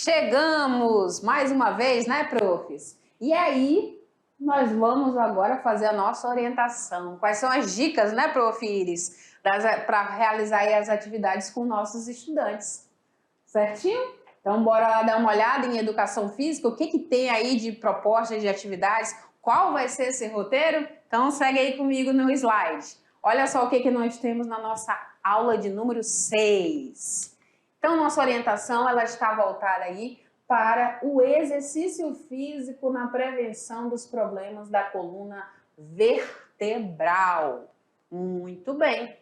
Chegamos mais uma vez, né, profs? E aí, nós vamos agora fazer a nossa orientação. Quais são as dicas, né, prof. Iris, para realizar aí as atividades com nossos estudantes? Certinho? Então, bora lá dar uma olhada em educação física, o que que tem aí de propostas de atividades, qual vai ser esse roteiro? Então, segue aí comigo no slide. Olha só o que que nós temos na nossa aula de número 6. Então, nossa orientação ela está voltada aí para o exercício físico na prevenção dos problemas da coluna vertebral. Muito bem.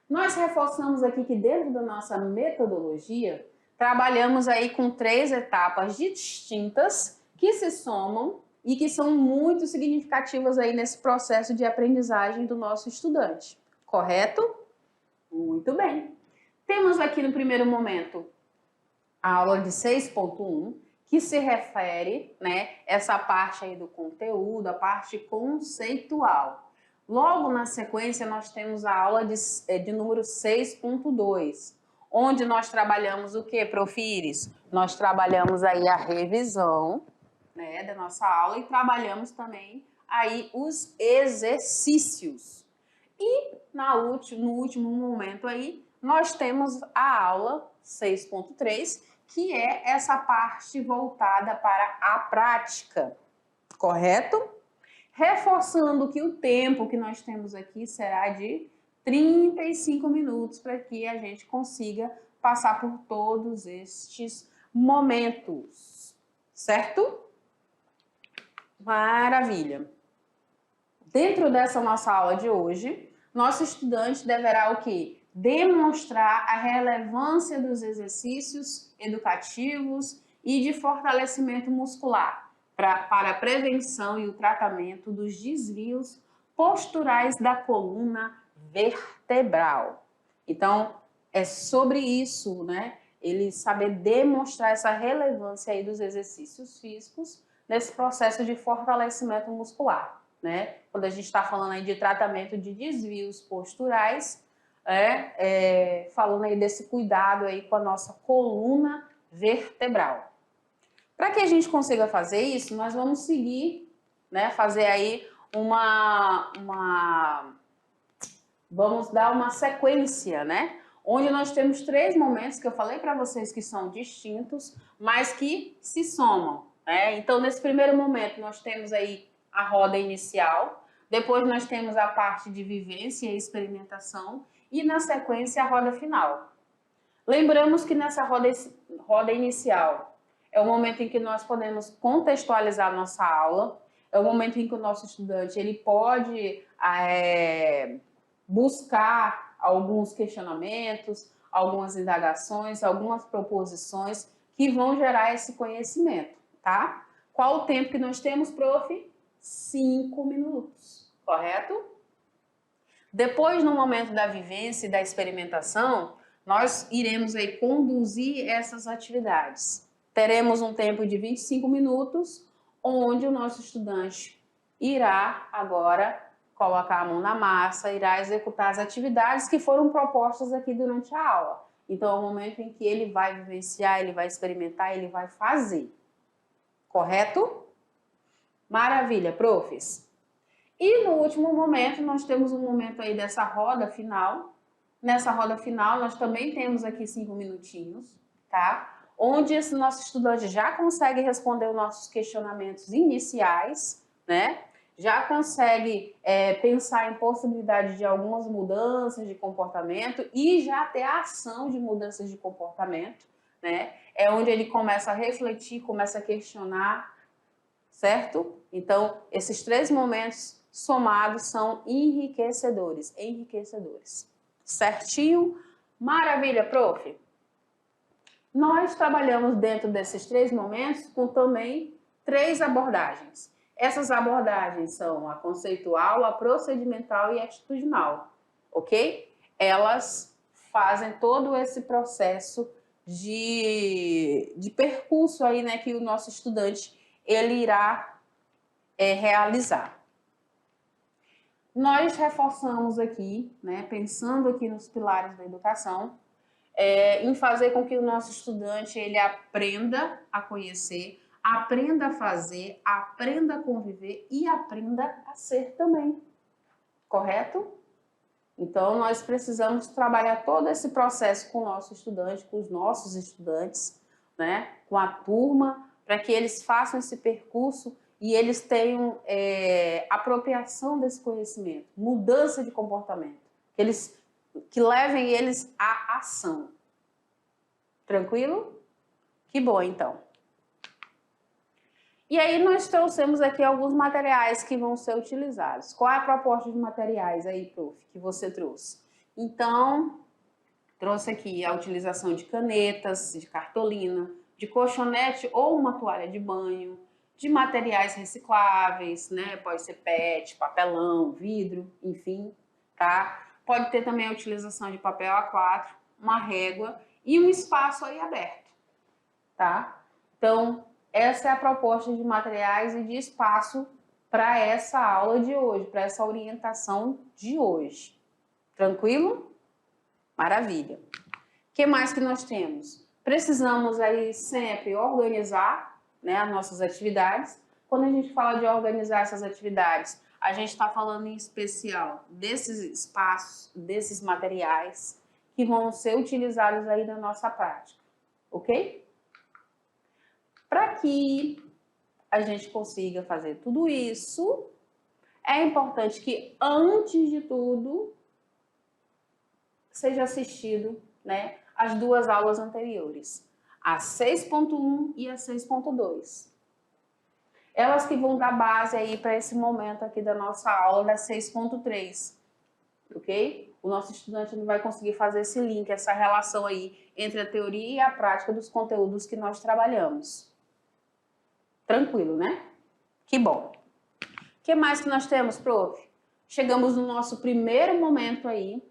Nós reforçamos aqui que dentro da nossa metodologia, trabalhamos aí com 3 etapas distintas que se somam e que são muito significativas aí nesse processo de aprendizagem do nosso estudante. Correto? Muito bem. Temos aqui no primeiro momento a aula de 6.1, que se refere, né, essa parte aí do conteúdo, a parte conceitual. Logo na sequência nós temos a aula de número 6.2, onde nós trabalhamos o que, prof. Iris? Nós trabalhamos aí a revisão, né, da nossa aula e trabalhamos também aí os exercícios. E no último momento aí, nós temos a aula 6.3, que é essa parte voltada para a prática, correto? Reforçando que o tempo que nós temos aqui será de 35 minutos para que a gente consiga passar por todos estes momentos, certo? Maravilha! Dentro dessa nossa aula de hoje, nosso estudante deverá o quê? Demonstrar a relevância dos exercícios educativos e de fortalecimento muscular para a prevenção e o tratamento dos desvios posturais da coluna vertebral. Então, é sobre isso, né? Ele saber demonstrar essa relevância aí dos exercícios físicos nesse processo de fortalecimento muscular, né? Quando a gente está falando aí de tratamento de desvios posturais, falando aí desse cuidado aí com a nossa coluna vertebral. Para que a gente consiga fazer isso, nós vamos seguir, né? Fazer aí vamos dar uma sequência, né? Onde nós temos 3 momentos que eu falei para vocês que são distintos, mas que se somam, né? Então, nesse primeiro momento, nós temos aí a roda inicial, depois nós temos a parte de vivência e experimentação e, na sequência, a roda final. Lembramos que nessa roda inicial é o momento em que nós podemos contextualizar a nossa aula, é o momento em que o nosso estudante ele pode buscar alguns questionamentos, algumas indagações, algumas proposições que vão gerar esse conhecimento, tá? Qual o tempo que nós temos, prof? 5 minutos, correto? Depois, no momento da vivência e da experimentação, nós iremos aí conduzir essas atividades. Teremos um tempo de 25 minutos, onde o nosso estudante irá agora colocar a mão na massa, irá executar as atividades que foram propostas aqui durante a aula. Então, é o momento em que ele vai vivenciar, ele vai experimentar, ele vai fazer. Correto? Maravilha, profs! E no último momento, nós temos um momento aí dessa roda final. Nessa roda final, nós também temos aqui 5 minutinhos, tá? Onde esse nosso estudante já consegue responder os nossos questionamentos iniciais, né? Já consegue pensar em possibilidade de algumas mudanças de comportamento e já ter a ação de mudanças de comportamento, né? É onde ele começa a refletir, começa a questionar, certo? Então, esses 3 momentos somados são enriquecedores. Certinho? Maravilha, prof! Nós trabalhamos dentro desses 3 momentos com também 3 abordagens. Essas abordagens são a conceitual, a procedimental e a atitudinal, ok? Elas fazem todo esse processo de percurso aí, né, que o nosso estudante ele irá realizar. Nós reforçamos aqui, né, pensando aqui nos pilares da educação, em fazer com que o nosso estudante ele aprenda a conhecer, aprenda a fazer, aprenda a conviver e aprenda a ser também. Correto? Então, nós precisamos trabalhar todo esse processo com o nosso estudante, com os nossos estudantes, né? Com a turma, para que eles façam esse percurso e eles tenham apropriação desse conhecimento, mudança de comportamento, que levem eles à ação. Tranquilo? Que bom, então. E aí nós trouxemos aqui alguns materiais que vão ser utilizados. Qual é a proposta de materiais aí, prof, que você trouxe? Então, trouxe aqui a utilização de canetas, de cartolina, de colchonete ou uma toalha de banho, de materiais recicláveis, né? Pode ser PET, papelão, vidro, enfim, tá? Pode ter também a utilização de papel A4, uma régua e um espaço aí aberto, tá? Então, essa é a proposta de materiais e de espaço para essa aula de hoje, para essa orientação de hoje. Tranquilo? Maravilha. O que mais que nós temos? Precisamos aí sempre organizar, né, as nossas atividades. Quando a gente fala de organizar essas atividades, a gente está falando em especial desses espaços, desses materiais que vão ser utilizados aí na nossa prática, ok? Para que a gente consiga fazer tudo isso, é importante que, antes de tudo, seja assistido, né, as duas aulas anteriores, a 6.1 e a 6.2. Elas que vão dar base aí para esse momento aqui da nossa aula da 6.3, ok? O nosso estudante não vai conseguir fazer esse link, essa relação aí entre a teoria e a prática dos conteúdos que nós trabalhamos. Tranquilo, né? Que bom. O que mais que nós temos, prof? Chegamos no nosso primeiro momento aí.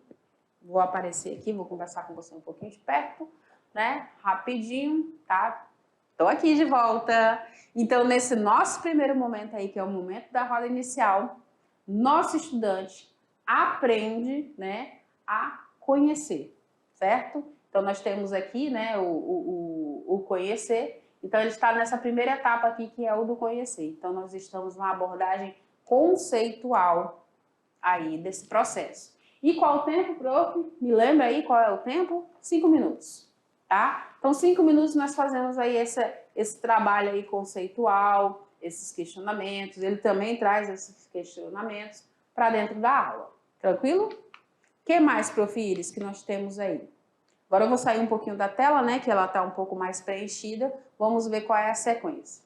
Vou aparecer aqui, vou conversar com você um pouquinho de perto, né? Rapidinho, tá? Tô aqui de volta. Então, nesse nosso primeiro momento aí, que é o momento da roda inicial, nosso estudante aprende, né, a conhecer, certo? Então, nós temos aqui, né, o conhecer. Então, ele está nessa primeira etapa aqui, que é o do conhecer. Então, nós estamos na abordagem conceitual aí desse processo. E qual o tempo, prof? Me lembra aí qual é o tempo? 5 minutos, tá? Então, 5 minutos nós fazemos aí esse trabalho aí conceitual, esses questionamentos. Ele também traz esses questionamentos para dentro da aula. Tranquilo? O que mais, prof. Iris, que nós temos aí? Agora eu vou sair um pouquinho da tela, né, que ela está um pouco mais preenchida. Vamos ver qual é a sequência.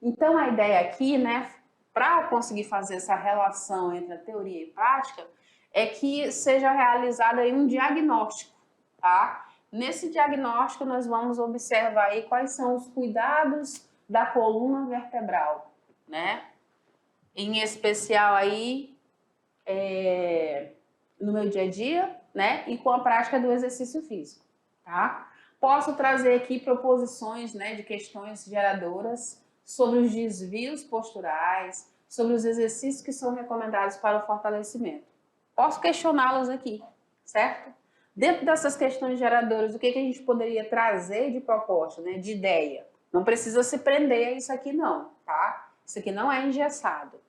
Então, a ideia aqui, né, para conseguir fazer essa relação entre a teoria e prática, é que seja realizado aí um diagnóstico, tá? Nesse diagnóstico, nós vamos observar aí quais são os cuidados da coluna vertebral, né? Em especial aí, no meu dia a dia, né? E com a prática do exercício físico, tá? Posso trazer aqui proposições, né, de questões geradoras sobre os desvios posturais, sobre os exercícios que são recomendados para o fortalecimento. Posso questioná-los aqui, certo? Dentro dessas questões geradoras, o que a gente poderia trazer de proposta, né, de ideia? Não precisa se prender a isso aqui não, tá? Isso aqui não é engessado.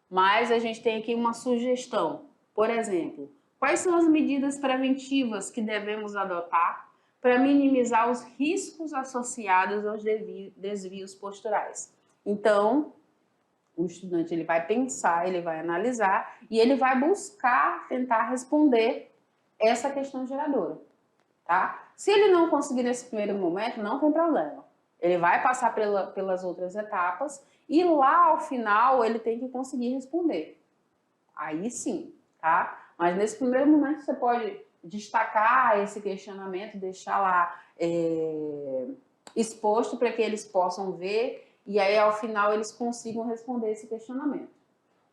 Mas a gente tem aqui uma sugestão. Por exemplo, quais são as medidas preventivas que devemos adotar para minimizar os riscos associados aos desvios posturais? Então, o estudante ele vai pensar, ele vai analisar e ele vai buscar tentar responder essa questão geradora, tá? Se ele não conseguir nesse primeiro momento, não tem problema. Ele vai passar pelas outras etapas e lá ao final ele tem que conseguir responder. Aí sim, tá? Mas nesse primeiro momento você pode destacar esse questionamento, deixar lá exposto para que eles possam ver e aí ao final eles consigam responder esse questionamento.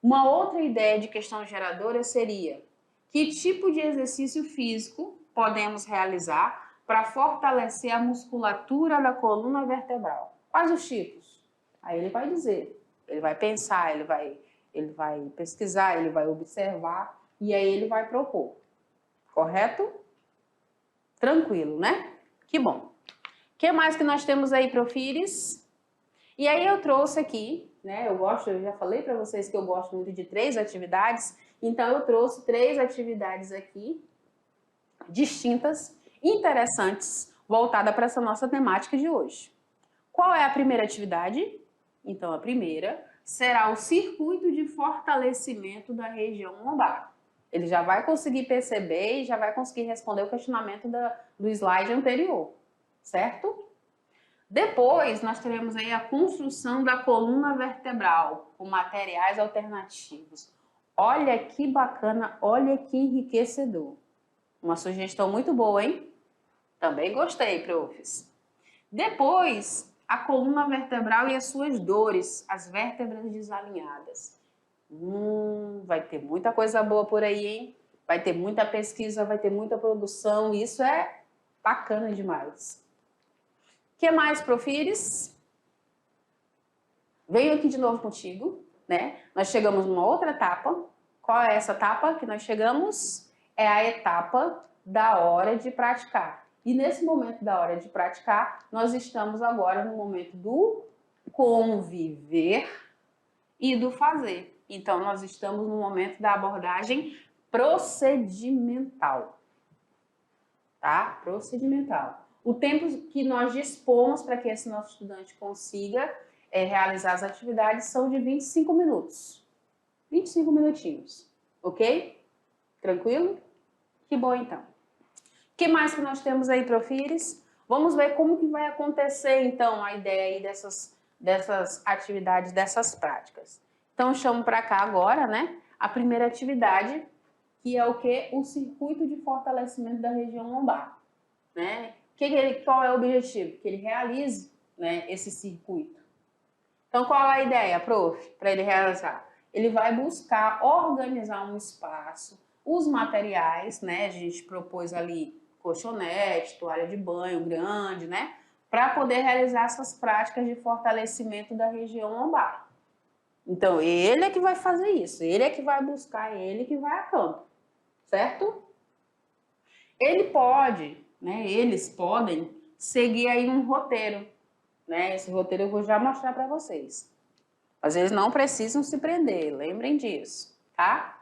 Uma outra ideia de questão geradora seria: que tipo de exercício físico podemos realizar para fortalecer a musculatura da coluna vertebral? Quais os tipos? Aí ele vai dizer, ele vai pensar, ele vai pesquisar, ele vai observar e aí ele vai propor. Correto? Tranquilo, né? Que bom. O que mais que nós temos aí, Profires? E aí eu trouxe aqui, né? Eu já falei para vocês que eu gosto muito de 3 atividades, então eu trouxe 3 atividades aqui, distintas, interessantes, voltada para essa nossa temática de hoje. Qual é a primeira atividade? Então, a primeira será o circuito de fortalecimento da região lombar. Ele já vai conseguir perceber e já vai conseguir responder o questionamento do slide anterior, certo? Depois, nós teremos aí a construção da coluna vertebral com materiais alternativos. Olha que bacana, olha que enriquecedor. Uma sugestão muito boa, hein? Também gostei, profs. Depois, a coluna vertebral e as suas dores, as vértebras desalinhadas. Vai ter muita coisa boa por aí, hein? Vai ter muita pesquisa, vai ter muita produção, isso é bacana demais. O que mais, Profires? Venho aqui de novo contigo, né? Nós chegamos numa outra etapa. Qual é essa etapa que nós chegamos? É a etapa da hora de praticar. E nesse momento da hora de praticar, nós estamos agora no momento do conviver e do fazer. Então, nós estamos no momento da abordagem procedimental, tá? Procedimental. O tempo que nós dispomos para que esse nosso estudante consiga realizar as atividades são de 25 minutos. 25 minutinhos, ok? Tranquilo? Que bom, então. O que mais que nós temos aí, Profires? Vamos ver como que vai acontecer, então, a ideia aí dessas atividades, dessas práticas. Então, eu chamo para cá agora, né, a primeira atividade, que é o quê? O circuito de fortalecimento da região lombar, né? Qual é o objetivo? Que ele realize, né, esse circuito. Então, qual é a ideia, prof, para ele realizar? Ele vai buscar organizar um espaço, os materiais, né, a gente propôs ali colchonete, toalha de banho grande, né, para poder realizar essas práticas de fortalecimento da região lombar. Então, ele é que vai fazer isso, ele é que vai buscar, ele que vai a campo, certo? Ele pode, né, eles podem seguir aí um roteiro, né, esse roteiro eu vou já mostrar para vocês. Mas eles não precisam se prender, lembrem disso, tá?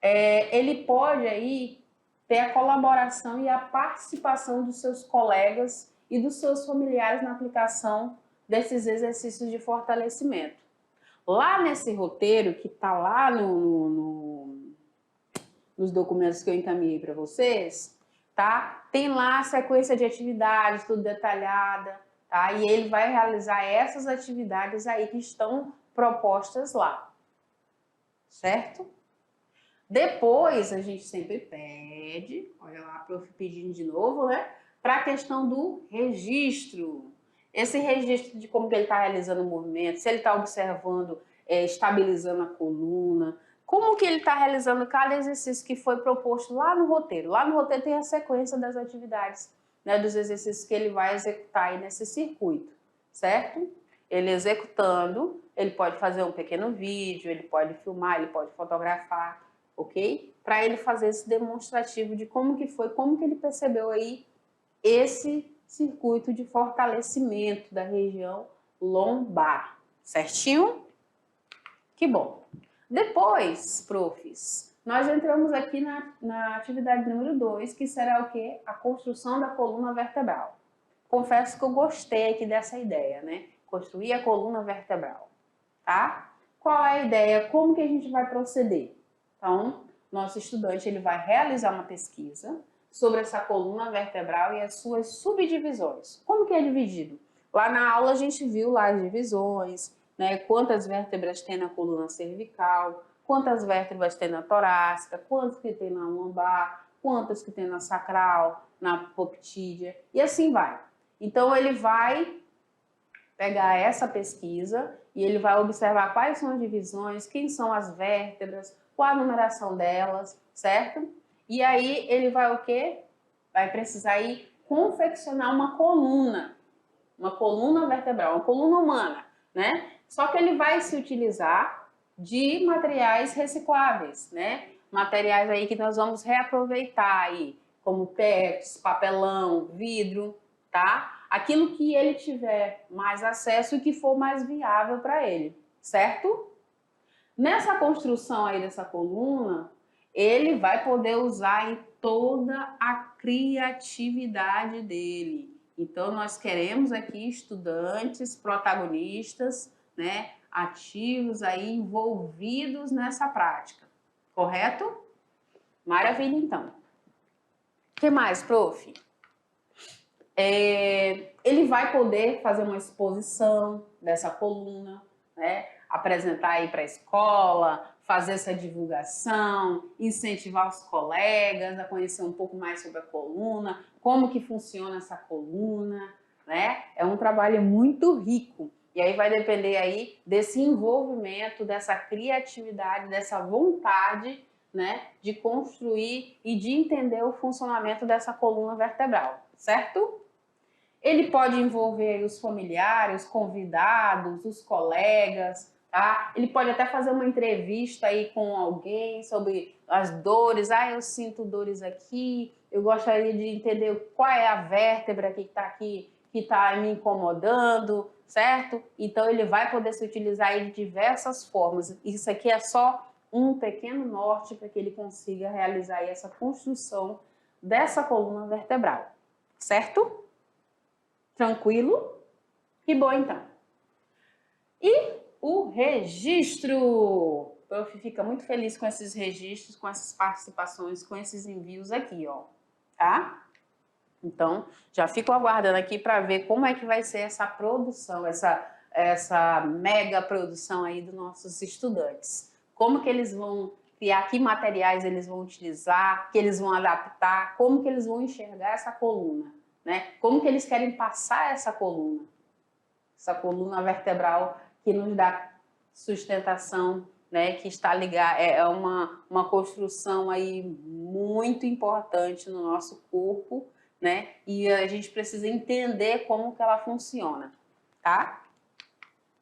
Ele pode aí ter a colaboração e a participação dos seus colegas e dos seus familiares na aplicação desses exercícios de fortalecimento. Lá nesse roteiro, que está lá nos documentos que eu encaminhei para vocês, tá? Tem lá a sequência de atividades, tudo detalhada, tá? E ele vai realizar essas atividades aí que estão propostas lá, certo? Depois, a gente sempre pede, olha lá, prof pedindo de novo, né? Para a questão do registro. Esse registro de como que ele está realizando o movimento, se ele está observando, estabilizando a coluna, como que ele está realizando cada exercício que foi proposto lá no roteiro. Lá no roteiro tem a sequência das atividades, né, dos exercícios que ele vai executar aí nesse circuito, certo? Ele executando, ele pode fazer um pequeno vídeo, ele pode filmar, ele pode fotografar, ok? Para ele fazer esse demonstrativo de como que foi, como que ele percebeu aí esse circuito de fortalecimento da região lombar, certinho? Que bom. Depois, profs, nós entramos aqui na atividade número 2, que será o quê? A construção da coluna vertebral. Confesso que eu gostei aqui dessa ideia, né? Construir a coluna vertebral, tá? Qual é a ideia? Como que a gente vai proceder? Então, nosso estudante ele vai realizar uma pesquisa sobre essa coluna vertebral e as suas subdivisões. Como que é dividido? Lá na aula a gente viu lá as divisões, né? Quantas vértebras tem na coluna cervical, quantas vértebras tem na torácica, quantas que tem na lombar, quantas que tem na sacral, na poptídea e assim vai. Então ele vai pegar essa pesquisa e ele vai observar quais são as divisões, quem são as vértebras, qual a numeração delas, certo? E aí ele vai o quê? Vai precisar aí confeccionar uma coluna vertebral, uma coluna humana, né? Só que ele vai se utilizar de materiais recicláveis, né? Materiais aí que nós vamos reaproveitar aí, como PETs, papelão, vidro, tá? Aquilo que ele tiver mais acesso e que for mais viável para ele, certo? Nessa construção aí dessa coluna, ele vai poder usar em toda a criatividade dele. Então, nós queremos aqui estudantes, protagonistas, né, ativos aí, envolvidos nessa prática, correto? Maravilha, então. O que mais, prof? Ele vai poder fazer uma exposição dessa coluna, né? Apresentar aí para a escola, fazer essa divulgação, incentivar os colegas a conhecer um pouco mais sobre a coluna, como que funciona essa coluna, né? É um trabalho muito rico. E aí vai depender aí desse envolvimento, dessa criatividade, dessa vontade, né, de construir e de entender o funcionamento dessa coluna vertebral, certo? Ele pode envolver os familiares, os convidados, os colegas, tá? Ele pode até fazer uma entrevista aí com alguém sobre as dores. Ah, eu sinto dores aqui, eu gostaria de entender qual é a vértebra que está me incomodando, certo? Então, ele vai poder se utilizar aí de diversas formas. Isso aqui é só um pequeno norte para que ele consiga realizar aí essa construção dessa coluna vertebral, certo? Tranquilo? Que bom, então. E o registro. O prof fica muito feliz com esses registros, com essas participações, com esses envios aqui, ó. Tá? Então, já fico aguardando aqui para ver como é que vai ser essa produção, essa mega produção aí dos nossos estudantes. Como que eles vão criar, que materiais eles vão utilizar, que eles vão adaptar, como que eles vão enxergar essa coluna. Né? Como que eles querem passar essa coluna vertebral que nos dá sustentação, né? Que está ligada, é uma construção aí muito importante no nosso corpo, né? E a gente precisa entender como que ela funciona, tá?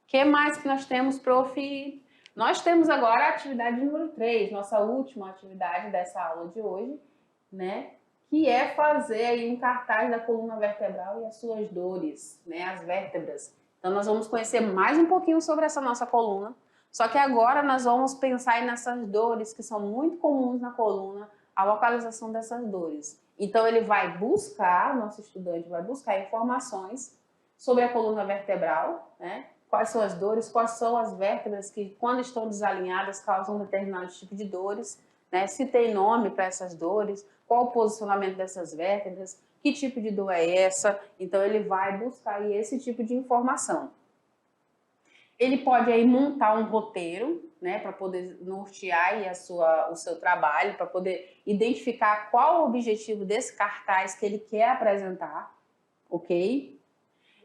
O que mais que nós temos, prof? Nós temos agora a atividade número 3, nossa última atividade dessa aula de hoje, né? Que é fazer aí um cartaz da coluna vertebral e as suas dores, né, as vértebras. Então, nós vamos conhecer mais um pouquinho sobre essa nossa coluna, só que agora nós vamos pensar aí nessas dores que são muito comuns na coluna, a localização dessas dores. Então, ele vai buscar, o nosso estudante vai buscar informações sobre a coluna vertebral, né, quais são as dores, quais são as vértebras que, quando estão desalinhadas, causam um determinado tipo de dores, né, se tem nome para essas dores, qual o posicionamento dessas vértebras, que tipo de dor é essa. Então, ele vai buscar aí esse tipo de informação. Ele pode aí montar um roteiro, né, para poder nortear aí o seu trabalho, para poder identificar qual o objetivo desse cartaz que ele quer apresentar, ok?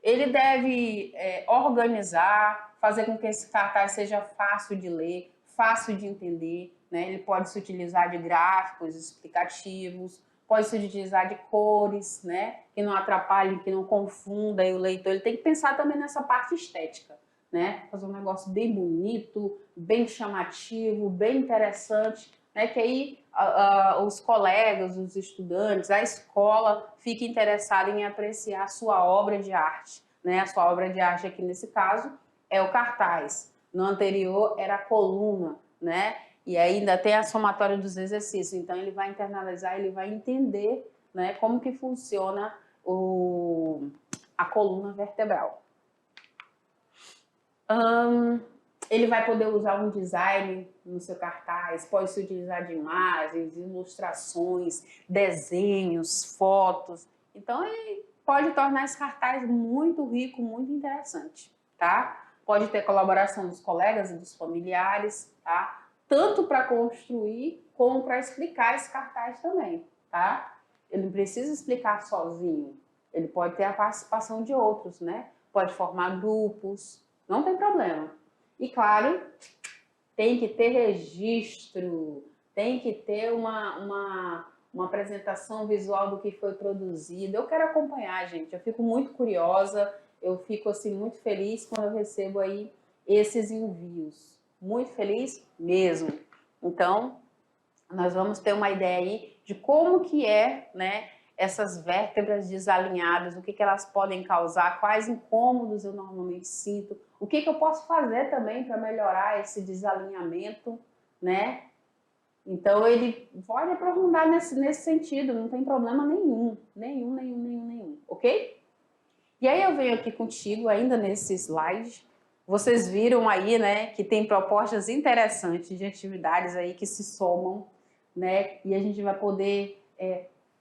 Ele deve organizar, fazer com que esse cartaz seja fácil de ler, fácil de entender, né? Ele pode se utilizar de gráficos explicativos, pode se utilizar de cores, né? Que não atrapalhem, que não confunda o leitor. Ele tem que pensar também nessa parte estética, né? Fazer um negócio bem bonito, bem chamativo, bem interessante, né? Que aí os colegas, os estudantes, a escola fique interessada em apreciar a sua obra de arte, né? A sua obra de arte aqui nesse caso é o cartaz. No anterior era a coluna, né? E ainda tem a somatória dos exercícios. Então ele vai internalizar, ele vai entender, né, como que funciona a coluna vertebral. Ele vai poder usar um design no seu cartaz, pode se utilizar de imagens, ilustrações, desenhos, fotos. Então, ele pode tornar esse cartaz muito rico, muito interessante, tá? Pode ter colaboração dos colegas e dos familiares, tá? Tanto para construir, como para explicar esse cartaz também, tá? Ele não precisa explicar sozinho, ele pode ter a participação de outros, né? Pode formar grupos, não tem problema. E claro, tem que ter registro, tem que ter uma apresentação visual do que foi produzido. Eu quero acompanhar, gente, eu fico muito curiosa, eu fico assim muito feliz quando eu recebo aí esses envios. Muito feliz mesmo. Então, nós vamos ter uma ideia aí de como que é, né, essas vértebras desalinhadas, o que que elas podem causar, quais incômodos eu normalmente sinto, o que que eu posso fazer também para melhorar esse desalinhamento, né? Então ele pode aprofundar nesse sentido, não tem problema nenhum, ok? E aí eu venho aqui contigo ainda nesse slide. Vocês viram aí, né, que tem propostas interessantes de atividades aí que se somam, né, e a gente vai poder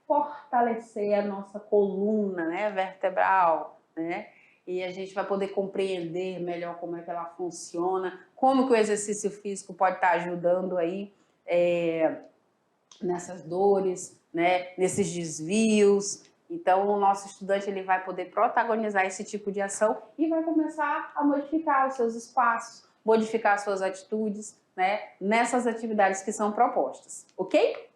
fortalecer a nossa coluna, né, vertebral, né, e a gente vai poder compreender melhor como é que ela funciona, como que o exercício físico pode estar ajudando aí nessas dores, né, nesses desvios. Então, o nosso estudante ele vai poder protagonizar esse tipo de ação e vai começar a modificar os seus espaços, modificar as suas atitudes, né, nessas atividades que são propostas, ok?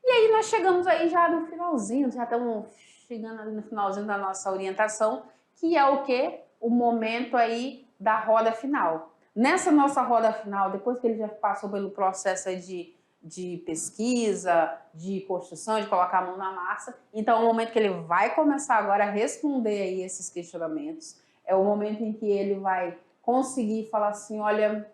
E aí nós chegamos aí já no finalzinho, já estamos chegando ali no finalzinho da nossa orientação, que é o quê? O momento aí da roda final. Nessa nossa roda final, depois que ele já passou pelo processo aí de pesquisa, de construção, de colocar a mão na massa, então é o momento que ele vai começar agora a responder aí esses questionamentos, é o momento em que ele vai conseguir falar assim, olha,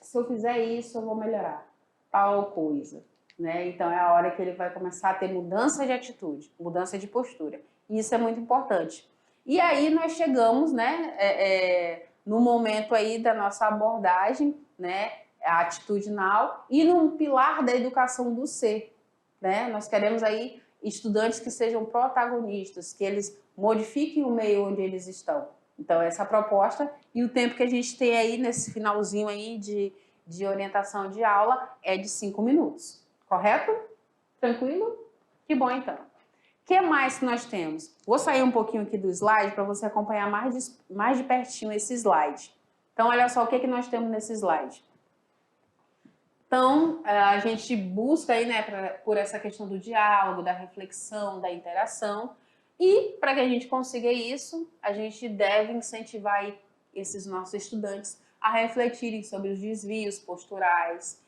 se eu fizer isso, eu vou melhorar tal coisa. Né? Então é a hora que ele vai começar a ter mudança de atitude, mudança de postura. E isso é muito importante. E aí nós chegamos, né, no momento aí da nossa abordagem, né, atitudinal e num pilar da educação do ser. Né? Nós queremos aí estudantes que sejam protagonistas, que eles modifiquem o meio onde eles estão. Então essa é a proposta e o tempo que a gente tem aí nesse finalzinho aí de orientação de aula é de 5 minutos. Correto? Tranquilo? Que bom, então. O que mais que nós temos? Vou sair um pouquinho aqui do slide para você acompanhar mais de pertinho esse slide. Então, olha só o que nós temos nesse slide. Então, a gente busca aí, né, por essa questão do diálogo, da reflexão, da interação. E, para que a gente consiga isso, a gente deve incentivar aí esses nossos estudantes a refletirem sobre os desvios posturais,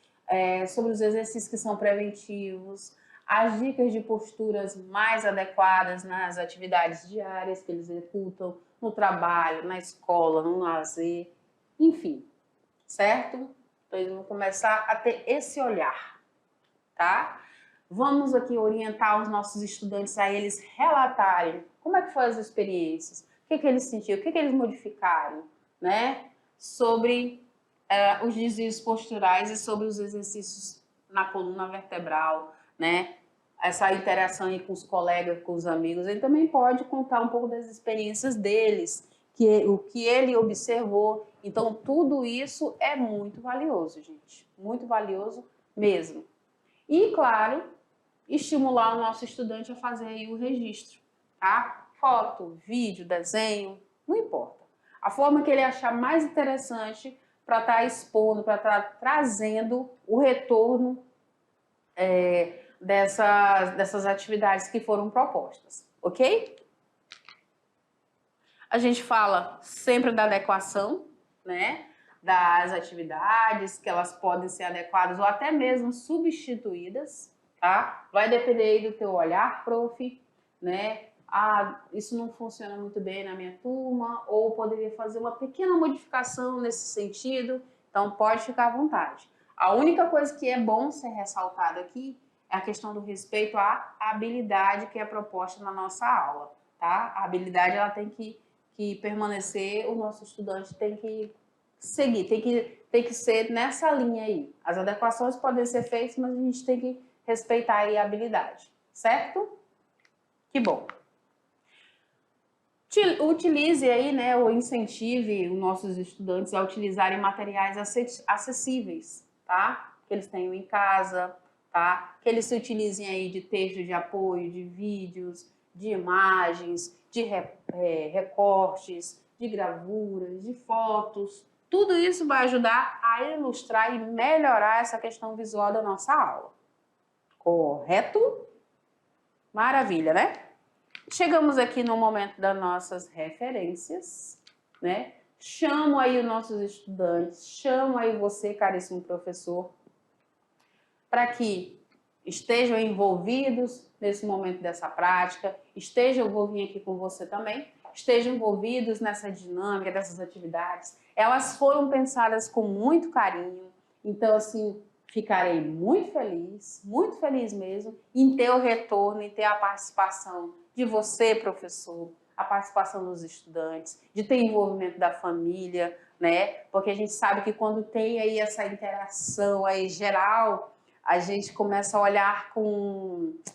sobre os exercícios que são preventivos, as dicas de posturas mais adequadas nas atividades diárias que eles executam, no trabalho, na escola, no lazer, enfim, certo? Então, eles vão começar a ter esse olhar, tá? Vamos aqui orientar os nossos estudantes a eles relatarem como é que foram as experiências, o que eles sentiram, o que eles modificaram, né? Sobre os desvios posturais e sobre os exercícios na coluna vertebral, né? Essa interação aí com os colegas, com os amigos, ele também pode contar um pouco das experiências deles, o que ele observou. Então, tudo isso é muito valioso, gente. Muito valioso mesmo. E, claro, estimular o nosso estudante a fazer aí o registro, tá? Foto, vídeo, desenho, não importa. A forma que ele achar mais interessante para estar expondo, para estar trazendo o retorno dessas atividades que foram propostas, ok? A gente fala sempre da adequação, né? Das atividades, que elas podem ser adequadas ou até mesmo substituídas, tá? Vai depender aí do teu olhar, prof, né? Ah, isso não funciona muito bem na minha turma, ou poderia fazer uma pequena modificação nesse sentido, então pode ficar à vontade. A única coisa que é bom ser ressaltada aqui é a questão do respeito à habilidade que é proposta na nossa aula, tá? A habilidade ela tem que permanecer, o nosso estudante tem que seguir, tem que ser nessa linha aí. As adequações podem ser feitas, mas a gente tem que respeitar aí a habilidade, certo? Que bom. Utilize aí, né, ou incentive os nossos estudantes a utilizarem materiais acessíveis, tá? Que eles tenham em casa, tá? Que eles se utilizem aí de texto de apoio, de vídeos, de imagens, de recortes, de gravuras, de fotos. Tudo isso vai ajudar a ilustrar e melhorar essa questão visual da nossa aula. Correto? Maravilha, né? Chegamos aqui no momento das nossas referências, né? Chamo aí os nossos estudantes, chamo aí você, caríssimo professor, para que estejam envolvidos nesse momento dessa prática, eu vou vir aqui com você também, estejam envolvidos nessa dinâmica, dessas atividades. Elas foram pensadas com muito carinho, então, assim, ficarei muito feliz mesmo, em ter o retorno, em ter a participação de você, professor, a participação dos estudantes, de ter envolvimento da família, né? Porque a gente sabe que quando tem aí essa interação aí geral, a gente começa a olhar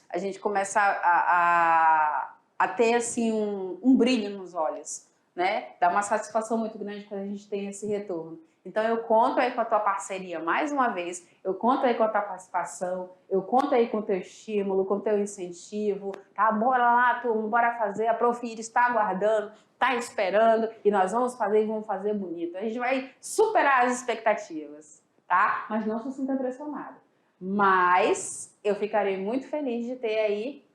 a gente começa a ter assim um brilho nos olhos, né? Dá uma satisfação muito grande quando a gente tem esse retorno. Então eu conto aí com a tua parceria mais uma vez, eu conto aí com a tua participação, eu conto aí com o teu estímulo, com o teu incentivo, tá? Bora lá, turma, bora fazer, a Prof. Iris está aguardando, está esperando e nós vamos fazer e vamos fazer bonito. A gente vai superar as expectativas, tá? Mas não se sinta pressionado. Mas eu ficarei muito feliz de ter aí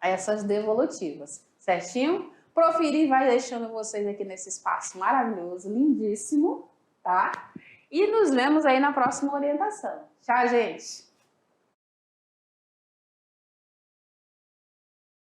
essas devolutivas, certinho? Prof. Iris vai deixando vocês aqui nesse espaço maravilhoso, lindíssimo, tá? E nos vemos aí na próxima orientação. Tchau, gente!